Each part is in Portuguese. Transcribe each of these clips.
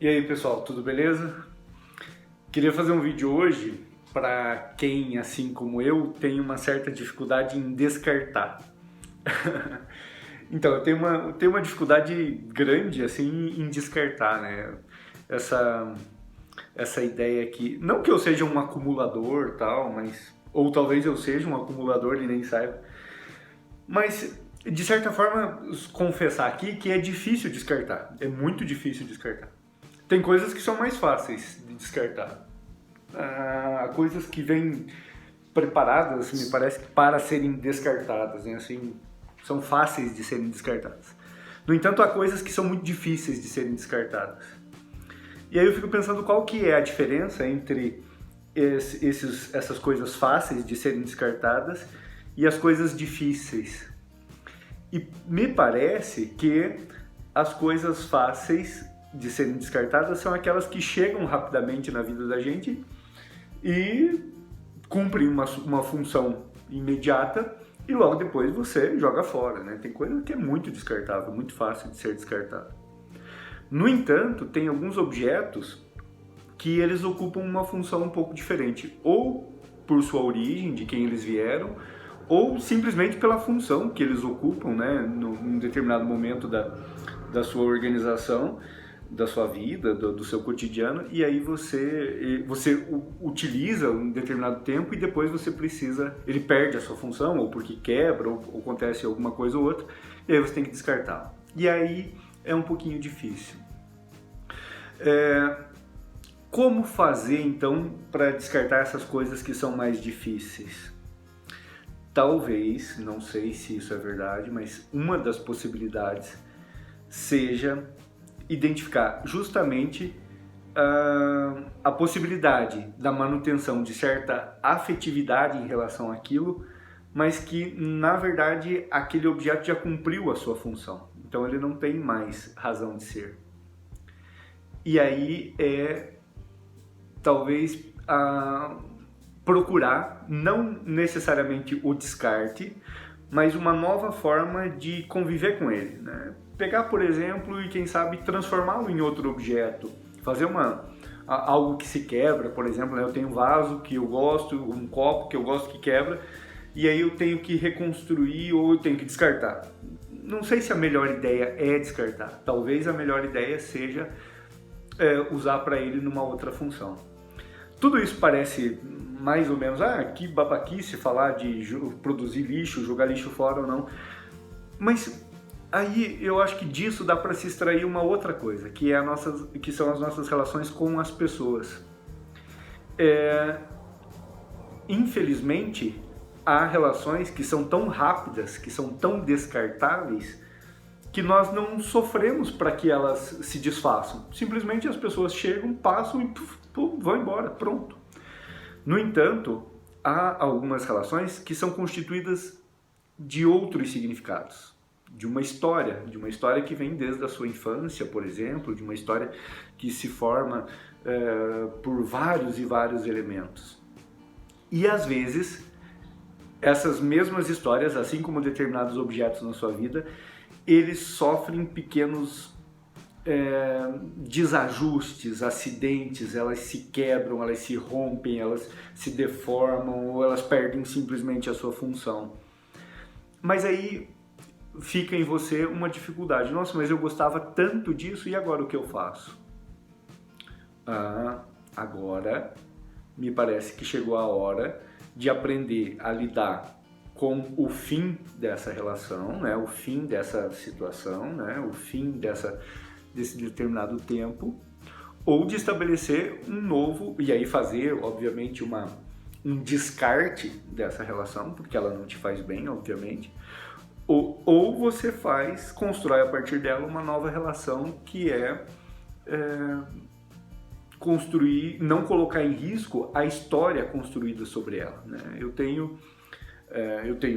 E aí pessoal, tudo beleza? Queria fazer um vídeo hoje para quem, assim como eu, tem uma certa dificuldade em descartar. Então, eu tenho uma dificuldade grande assim em descartar, né? Essa ideia aqui, não que eu seja um acumulador tal, mas ou talvez eu seja um acumulador e nem saiba. Mas de certa forma, confessar aqui que é difícil descartar, é muito difícil descartar. Tem coisas que são mais fáceis de descartar. Coisas que vêm preparadas, me parece, para serem descartadas, né? Assim, são fáceis de serem descartadas. No entanto, há coisas que são muito difíceis de serem descartadas. E aí eu fico pensando qual que é a diferença entre essas coisas fáceis de serem descartadas e as coisas difíceis. E me parece que as coisas fáceis de serem descartadas são aquelas que chegam rapidamente na vida da gente e cumprem uma função imediata e logo depois você joga fora, né? Tem coisa que é muito descartável, muito fácil de ser descartada. No entanto, tem alguns objetos que eles ocupam uma função um pouco diferente, ou por sua origem, de quem eles vieram, ou simplesmente pela função que eles ocupam, né, num determinado momento da sua organização, da sua vida, do seu cotidiano, e aí você utiliza um determinado tempo e depois você precisa, ele perde a sua função, ou porque quebra, ou acontece alguma coisa ou outra, e aí você tem que descartar. E aí é um pouquinho difícil. Como fazer então para descartar essas coisas que são mais difíceis? Talvez, não sei se isso é verdade, mas uma das possibilidades seja identificar justamente a possibilidade da manutenção de certa afetividade em relação àquilo, mas que, na verdade, aquele objeto já cumpriu a sua função. Então ele não tem mais razão de ser. E aí talvez procurar, não necessariamente o descarte, mas uma nova forma de conviver com ele, né? Pegar, por exemplo, e quem sabe transformá-lo em outro objeto, fazer algo que se quebra, por exemplo, né? Eu tenho um vaso que eu gosto, um copo que eu gosto que quebra, e aí eu tenho que reconstruir ou eu tenho que descartar. Não sei se a melhor ideia é descartar, talvez a melhor ideia seja usar para ele numa outra função. Tudo isso parece mais ou menos, que babaquice falar de produzir lixo, jogar lixo fora ou não. Mas aí eu acho que disso dá para se extrair uma outra coisa, que são as nossas relações com as pessoas. Infelizmente, há relações que são tão rápidas, que são tão descartáveis, que nós não sofremos para que elas se desfaçam. Simplesmente as pessoas chegam, passam e vão embora, pronto. No entanto, há algumas relações que são constituídas de outros significados, de uma história que vem desde a sua infância, por exemplo, de uma história que se forma por vários e vários elementos. E às vezes, essas mesmas histórias, assim como determinados objetos na sua vida, eles sofrem pequenos desajustes, acidentes, elas se quebram, elas se rompem, elas se deformam ou elas perdem simplesmente a sua função. Mas aí fica em você uma dificuldade. Nossa, mas eu gostava tanto disso e agora o que eu faço? Agora me parece que chegou a hora de aprender a lidar com o fim dessa relação, né? O fim dessa situação, né? O fim desse determinado tempo, ou de estabelecer um novo, e aí fazer, obviamente, um descarte dessa relação, porque ela não te faz bem, obviamente, ou você constrói a partir dela uma nova relação que construir, não colocar em risco a história construída sobre ela, né? Eu tenho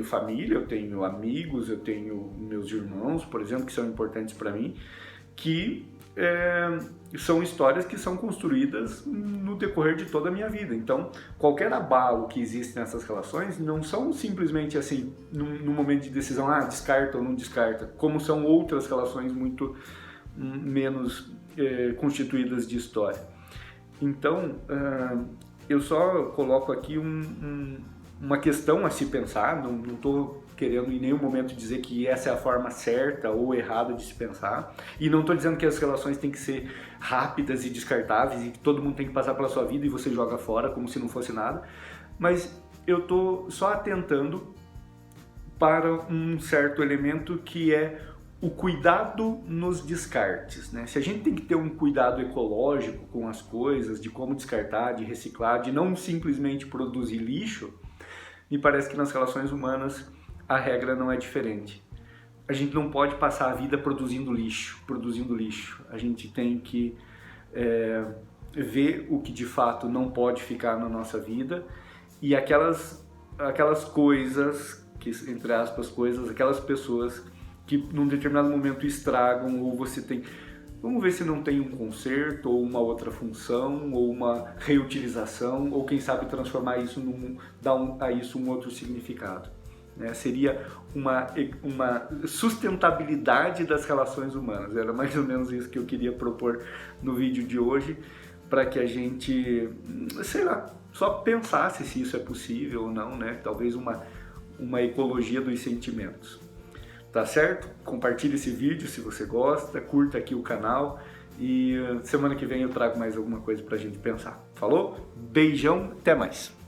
família, eu tenho amigos, eu tenho meus irmãos, por exemplo, que são importantes para mim, que são histórias que são construídas no decorrer de toda a minha vida. Então, qualquer abalo que existe nessas relações não são simplesmente assim, no momento de decisão, descarta ou não descarta, como são outras relações muito menos constituídas de história. Então, eu só coloco aqui uma questão a se pensar, não estou querendo em nenhum momento dizer que essa é a forma certa ou errada de se pensar, e não estou dizendo que as relações têm que ser rápidas e descartáveis e que todo mundo tem que passar pela sua vida e você joga fora como se não fosse nada, mas eu estou só atentando para um certo elemento que é o cuidado nos descartes, né? Se a gente tem que ter um cuidado ecológico com as coisas, de como descartar, de reciclar, de não simplesmente produzir lixo, me parece que nas relações humanas a regra não é diferente. A gente não pode passar a vida produzindo lixo. A gente tem que ver o que de fato não pode ficar na nossa vida e aquelas coisas, que, entre aspas, coisas, aquelas pessoas que num determinado momento estragam, ou você tem... Vamos ver se não tem um conserto, ou uma outra função, ou uma reutilização, ou quem sabe transformar isso dar a isso um outro significado. Né? Seria uma sustentabilidade das relações humanas. Era mais ou menos isso que eu queria propor no vídeo de hoje, para que a gente, sei lá, só pensasse se isso é possível ou não, né? Talvez uma ecologia dos sentimentos. Tá certo? Compartilhe esse vídeo se você gosta, curta aqui o canal e semana que vem eu trago mais alguma coisa pra gente pensar. Falou? Beijão, até mais!